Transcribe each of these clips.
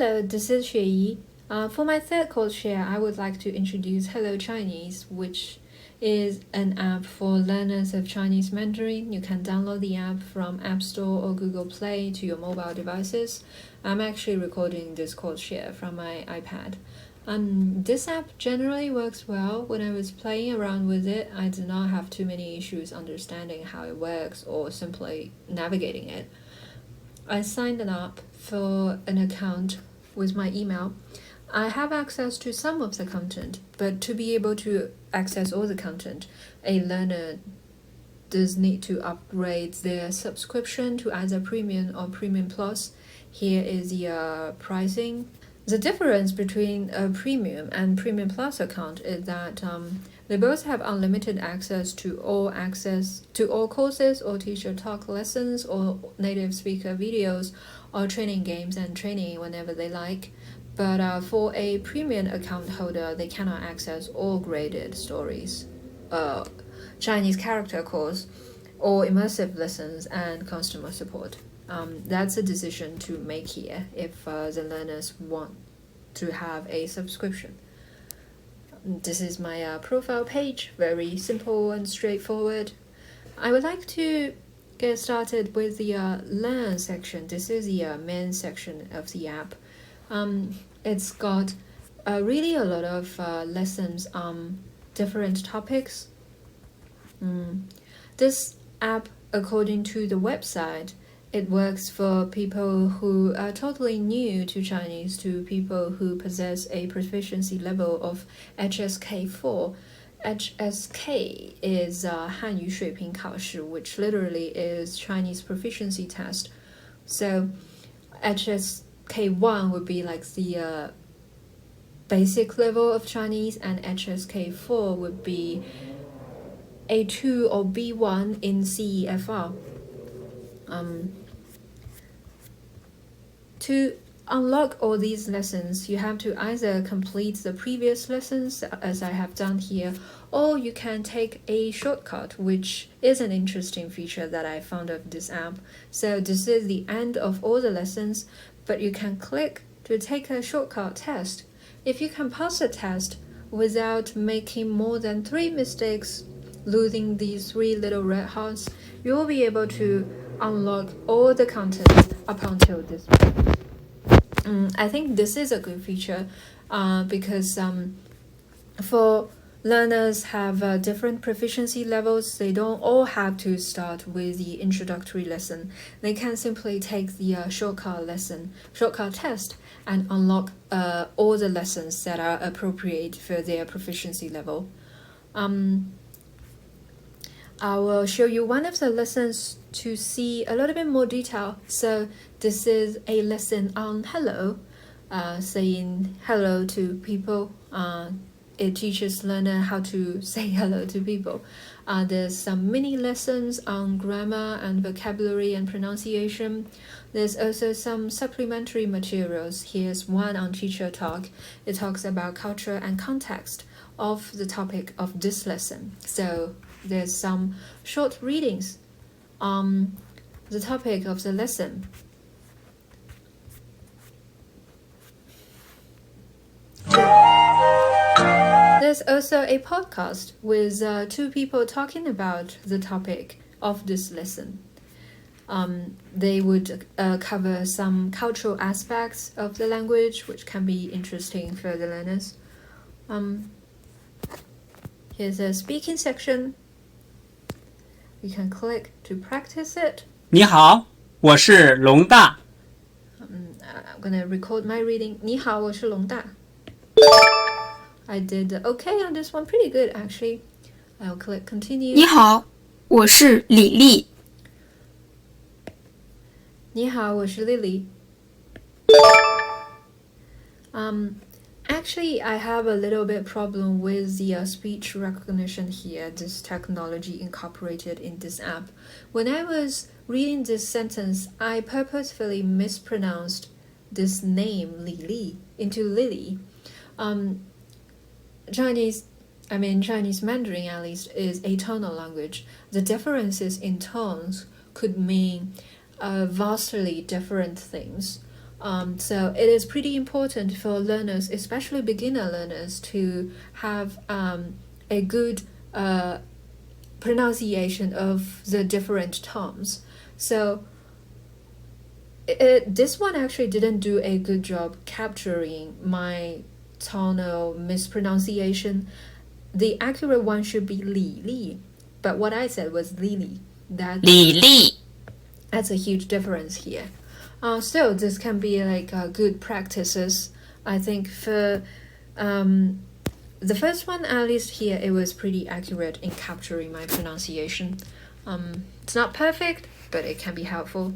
Hello, this is Xue Yi. For my third code share, I would like to introduce HelloChinese, which is an app for learners of Chinese Mandarin. You can download the app from App Store or Google Play to your mobile devices. I'm actually recording this code share from my iPad. This app generally works well. When I was playing around with it, I did not have too many issues understanding how it works or simply navigating it. I signed up for an account with my email. I have access to some of the content, but to be able to access all the content, a learner does need to upgrade their subscription to either Premium or Premium Plus. Here is the pricing. The difference between a Premium and Premium Plus account is that they both have unlimited access to all courses or teacher talk lessons or native speaker videos or training games and training whenever they like. But for a Premium account holder, they cannot access all graded stories, Chinese character course, or immersive lessons and customer support. That's a decision to make here if the learners want to have a subscription. This is my profile page, very simple and straightforward. I would like to get started with the Learn section. This is the main section of the app. It's got really a lot of lessons on different topics. This app, according to the website, it works for people who are totally new to Chinese, to people who possess a proficiency level of HSK4. HSK is 汉语水平考试, which literally is Chinese proficiency test. So HSK1 would be like the basic level of Chinese, and HSK4 would be A2 or B1 in CEFR. To unlock all these lessons, you have to either complete the previous lessons, as I have done here, or you can take a shortcut, which is an interesting feature that I found of this app. So this is the end of all the lessons, but you can click to take a shortcut test. If you can pass the test without making more than 3 mistakes, losing these 3 little red hearts, you will be able to unlock all the content up until this point. I think this is a good feature because for learners have different proficiency levels. They don't all have to start with the introductory lesson. They can simply take the shortcut test and unlock all the lessons that are appropriate for their proficiency level. I will show you one of the lessons to see a little bit more detail. So this is a lesson on hello, saying hello to people. It teaches learner how to say hello to people. There's some mini lessons on grammar and vocabulary and pronunciation. There's also some supplementary materials. Here's one on teacher talk. It talks about culture and context of the topic of this lesson. So there's some short readings on the topic of the lesson. There's also a podcast with 2 people talking about the topic of this lesson. They would cover some cultural aspects of the language, which can be interesting for the learners. Here's a speaking section. You can click to practice it. 你好，我是龙大。 I'm gonna record my reading. 你好，我是龙大。 I did okay on this one, pretty good actually. I'll click continue. 你好，我是李丽。你好，我是 Lily. Actually, I have a little bit problem with the speech recognition here, this technology incorporated in this app. When I was reading this sentence, I purposefully mispronounced this name, Lili, into Lily. Chinese Mandarin at least is a tonal language. The differences in tones could mean vastly different things. So it is pretty important for learners, especially beginner learners, to have a good pronunciation of the different terms. So this one actually didn't do a good job capturing my tonal mispronunciation. The accurate one should be Li Li, but what I said was Li Li. That's a huge difference here. So this can be like good practices. I think for the first one, at least here, it was pretty accurate in capturing my pronunciation. It's not perfect, but it can be helpful.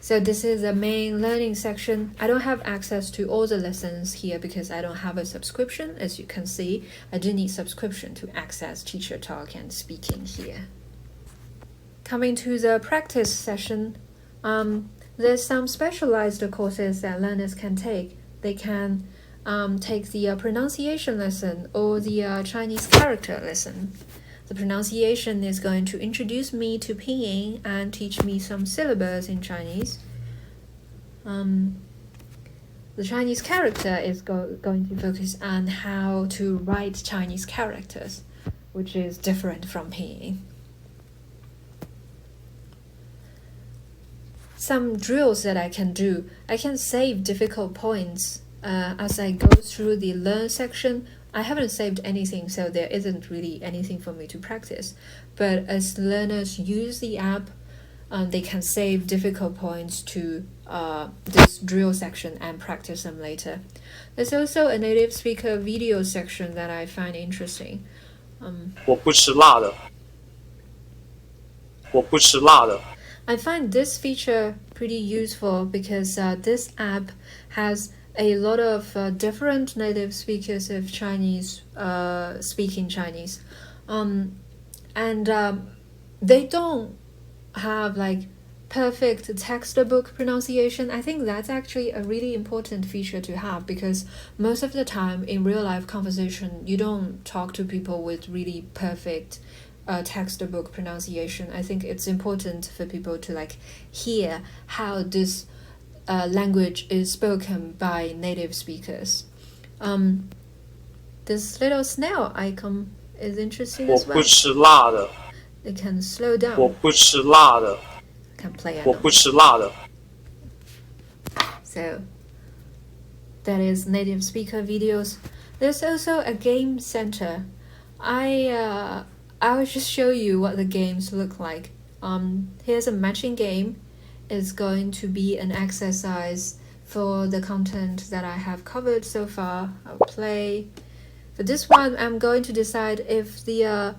So this is the main learning section. I don't have access to all the lessons here because I don't have a subscription. As you can see, I do need subscription to access teacher talk and speaking here. Coming to the practice session, there's some specialized courses that learners can take. They can take the pronunciation lesson or the Chinese character lesson. The pronunciation is going to introduce me to pinyin and teach me some syllables in Chinese. The Chinese character is going to focus on how to write Chinese characters, which is different from pinyin. Some drills that I can do. I can save difficult points as I go through the learn section. I haven't saved anything, so there isn't really anything for me to practice. But as learners use the app, they can save difficult points to this drill section and practice them later. There's also a native speaker video section that I find interesting. 我不吃辣的。我不吃辣的。 I find this feature pretty useful because this app has a lot of different native speakers of Chinese speaking Chinese, and they don't have like perfect textbook pronunciation. I think that's actually a really important feature to have because most of the time in real life conversation you don't talk to people with really perfect textbook pronunciation. I think it's important for people to like hear how this language is spoken by native speakers. This little snail icon is interesting as well. 我不吃辣的。 It can slow down. 我不吃辣的。 Can play 我不吃辣的。 So that is native speaker videos. There's also a game center. I'll just show you what the games look like. Here's a matching game. It's going to be an exercise for the content that I have covered so far. I'll play. For this one, I'm going to decide if the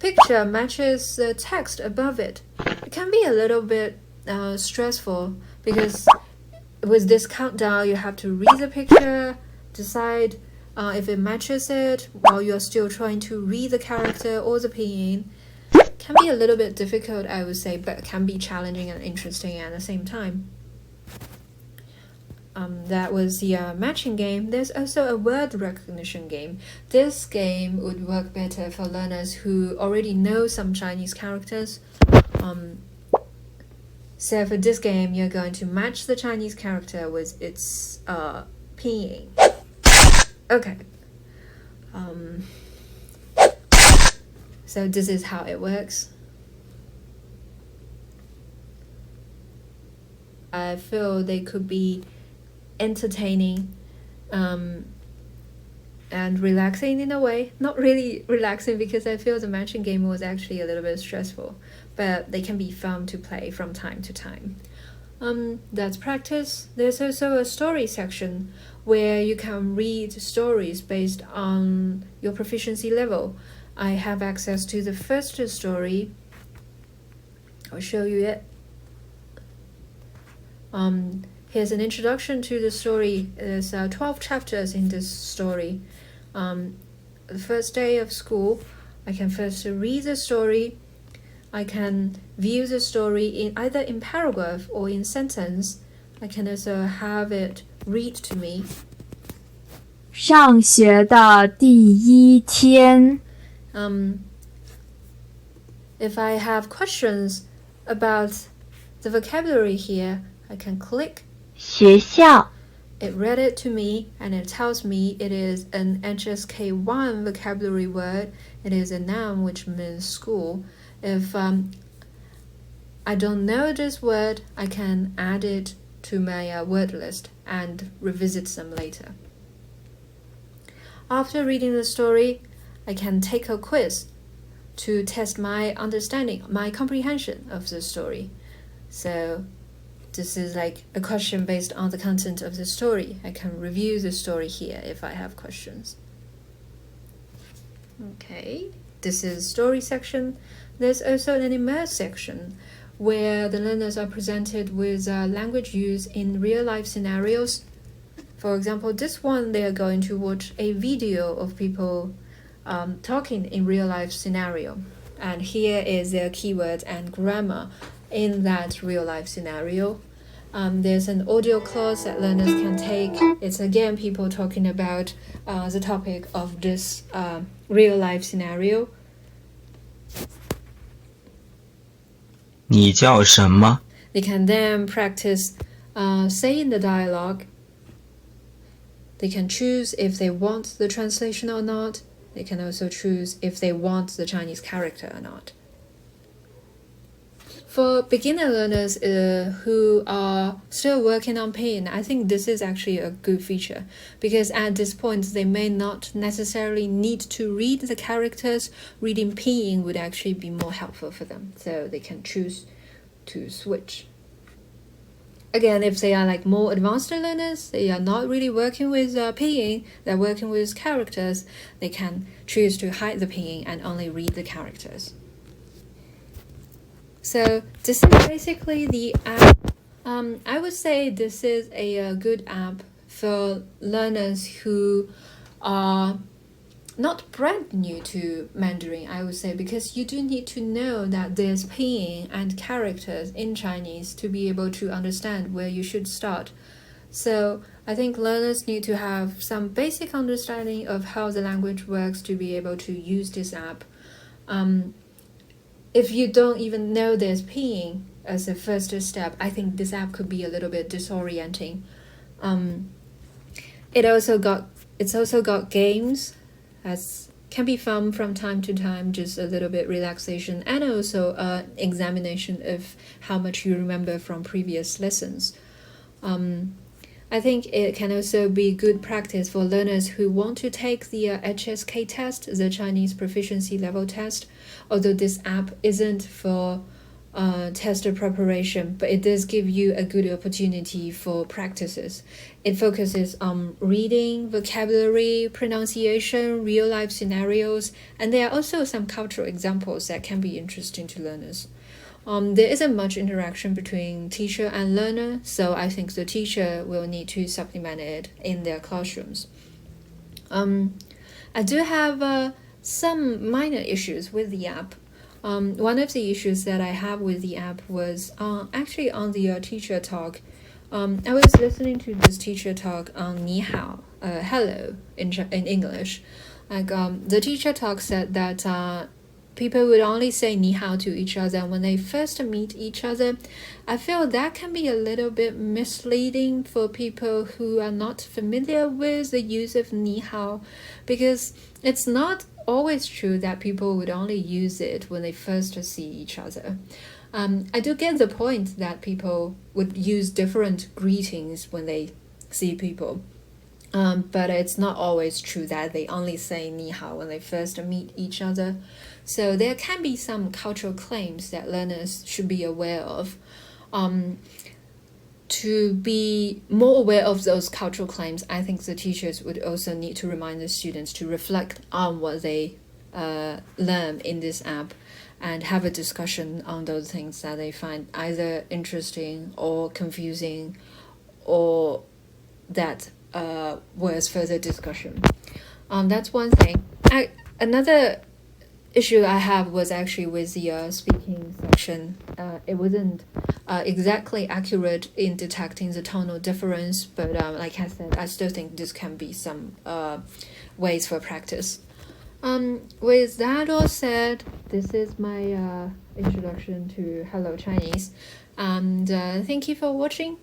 picture matches the text above it. It can be a little bit stressful because with this countdown, you have to read the picture, decide if it matches it while you're still trying to read the character or the pinyin. Can be a little bit difficult, I would say, but can be challenging and interesting at the same time. That was the matching game. There's also a word recognition game. This game would work better for learners who already know some Chinese characters. So for this game, you're going to match the Chinese character with its pinyin. Okay. So this is how it works. I feel they could be entertaining and relaxing in a way. Not really relaxing because I feel the matching game was actually a little bit stressful, but they can be fun to play from time to time. That's practice. There's also a story section where you can read stories based on your proficiency level. I have access to the first story. I'll show you it. Here's an introduction to the story. There's 12 chapters in this story. The first day of school, I can first read the story. I can view the story in either in paragraph or in sentence. I can also have it read to me. 上学的第一天。 If I have questions about The vocabulary here, I can click. 学校 It read it to me and it tells me it is an HSK1 vocabulary word. It is a noun which means school. If I don't know this word, I can add it to my word list and revisit them later. After reading the story, I can take a quiz to test my understanding, my comprehension of the story. So this is like a question based on the content of the story. I can review the story here if I have questions. Okay, this is story section. There's also an immerse section where the learners are presented with language use in real-life scenarios. For example, this one, they are going to watch a video of people talking in real-life scenario. And here is their keywords and grammar in that real-life scenario. There's an audio clause that learners can take. It's again people talking about the topic of this real-life scenario. 你叫什么？ They can then practice saying the dialogue. They can choose if they want the translation or not. They can also choose if they want the Chinese character or not. For beginner learners who are still working on pinyin, I think this is actually a good feature because at this point they may not necessarily need to read the characters. Reading pinyin would actually be more helpful for them, so they can choose to switch. Again, if they are like more advanced learners, they are not really working with pinyin, they're working with characters, they can choose to hide the pinyin and only read the characters. So this is basically the app. I would say this is a good app for learners who are not brand new to Mandarin, I would say, because you do need to know that there's pinyin and characters in Chinese to be able to understand where you should start. So I think learners need to have some basic understanding of how the language works to be able to use this app. If you don't even know there's pinyin as a first step, I think this app could be a little bit disorienting. It's also got games as can be fun from time to time, just a little bit relaxation, and also examination of how much you remember from previous lessons. I think it can also be good practice for learners who want to take the HSK test, the Chinese proficiency level test, although this app isn't for test preparation, but it does give you a good opportunity for practices. It focuses on reading, vocabulary, pronunciation, real-life scenarios, and there are also some cultural examples that can be interesting to learners. There isn't much interaction between teacher and learner, so I think the teacher will need to supplement it in their classrooms. I do have some minor issues with the app. One of the issues that I have with the app was actually on the teacher talk. I was listening to this teacher talk on 你好, hello in English. Like the teacher talk said that people would only say 你好 to each other when they first meet each other. I feel that can be a little bit misleading for people who are not familiar with the use of 你好, because it's not always true that people would only use it when they first see each other. I do get the point that people would use different greetings when they see people. But it's not always true that they only say 你好 when they first meet each other. So there can be some cultural claims that learners should be aware of. To be more aware of those cultural claims, I think the teachers would also need to remind the students to reflect on what they learn in this app and have a discussion on those things that they find either interesting or confusing or that was further discussion. That's one thing. Another issue I have was actually with the speaking section. It wasn't exactly accurate in detecting the tonal difference, but like I said, I still think this can be some ways for practice. With that all said, this is my introduction to Hello Chinese. And thank you for watching.